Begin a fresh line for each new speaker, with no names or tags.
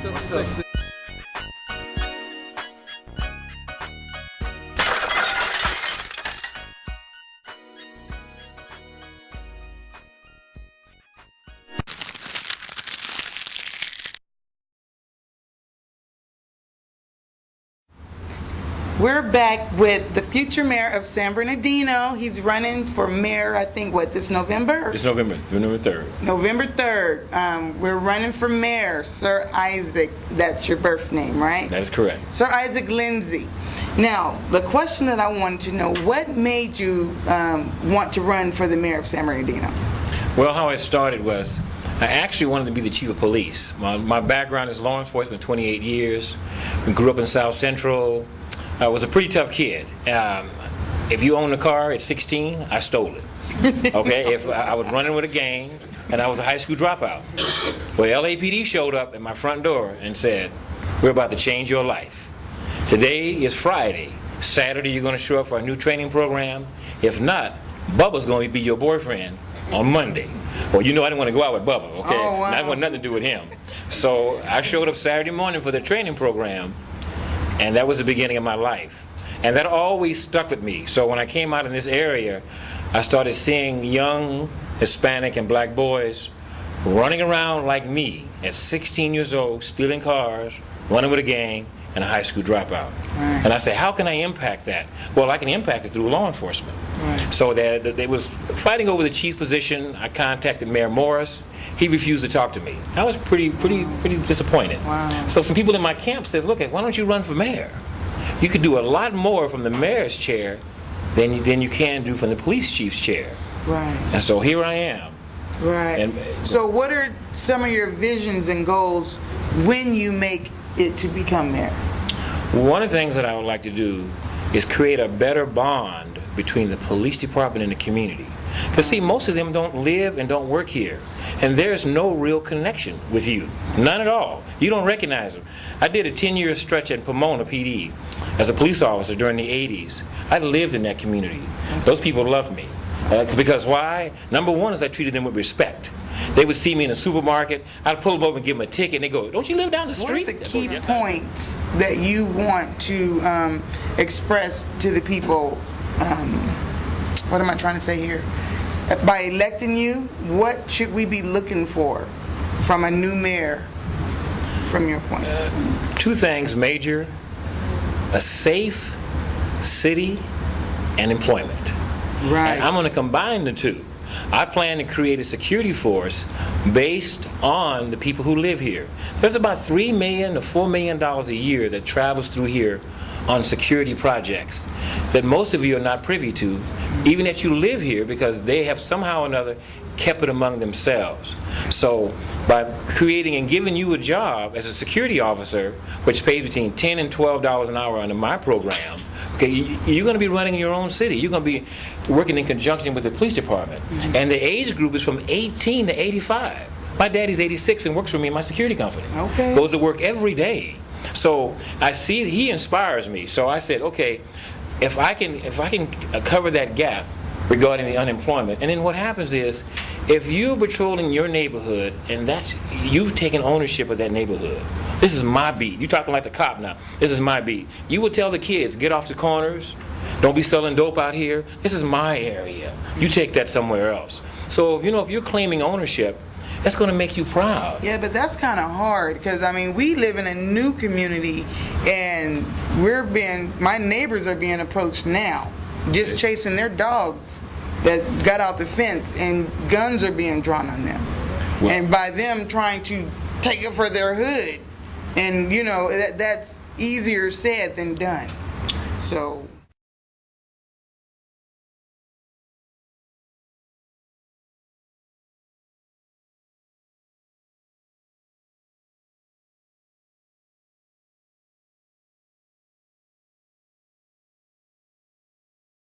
What's up, sis?
We're back with the future mayor of San Bernardino. He's running for mayor, I think, this November?
It's November 3rd.
November 3rd. We're running for mayor, Sir Isaac. That's your birth name, right?
That is correct.
Sir Isaac Lindsay. Now, the question that I wanted to know, what made you want to run for the mayor of San Bernardino?
Well, how it started was, I actually wanted to be the chief of police. My background is law enforcement, 28 years. I grew up in South Central. I was a pretty tough kid. If you own a car at 16, I stole it. Okay, if I was running with a gang, and I was a high school dropout. Well, LAPD showed up at my front door and said, "We're about to change your life. Today is Friday. Saturday you're going to show up for a new training program. If not, Bubba's going to be your boyfriend on Monday." Well, you know I didn't want to go out with Bubba, okay?
Oh, wow.
I didn't want nothing to do with him. So I showed up Saturday morning for the training program, and that was the beginning of my life. And that always stuck with me. So when I came out in this area, I started seeing young Hispanic and black boys running around like me at 16 years old, stealing cars, running with a gang, and a high school dropout.
Right.
And I said, how can I impact that? Well, I can impact it through law enforcement.
Right.
So they was fighting over the chief position. I contacted Mayor Morris. He refused to talk to me. I was pretty disappointed.
Wow.
So some people in my camp said, look, why don't you run for mayor? You could do a lot more from the mayor's chair than you can do from the police chief's chair.
Right.
And so here I am.
Right.
And
so what are some of your visions and goals when you make it to become mayor?
One of the things that I would like to do is create a better bond between the police department and the community. Because see, most of them don't live and don't work here. And there's no real connection with you. None at all. You don't recognize them. I did a 10-year stretch at Pomona PD as a police officer during the 80s. I lived in that community. Those people loved me. Because why? Number one is I treated them with respect. They would see me in a supermarket, I'd pull them over and give them a ticket, and they go, "Don't you live down the street?"
What are the key points that you want to express to the people? What am I trying to say here? By electing you, what should we be looking for from a new mayor, from your point?
Two things major: a safe city and employment.
Right.
And I'm going to combine the two. I plan to create a security force based on the people who live here. There's about $3 million to $4 million a year that travels through here on security projects that most of you are not privy to, even if you live here, because they have somehow or another kept it among themselves. So by creating and giving you a job as a security officer, which pays between $10 and $12 an hour under my program, okay, you're going to be running your own city. You're going to be working in conjunction with the police department. Mm-hmm. And the age group is from 18 to 85. My daddy's 86 and works for me in my security company.
Okay.
Goes to work every day. So I see he inspires me. So I said, okay, if I can cover that gap regarding the unemployment, and then what happens is, if you're patrolling your neighborhood and you've taken ownership of that neighborhood. This is my beat. You're talking like the cop now. This is my beat. You would tell the kids, get off the corners. Don't be selling dope out here. This is my area. You take that somewhere else. So, if you're claiming ownership, that's going to make you proud.
Yeah, but that's kind of hard because, we live in a new community and my neighbors are being approached now, just chasing their dogs that got out the fence, and guns are being drawn on them. Well, and by them trying to take it for their hood. And, that's easier said than done. So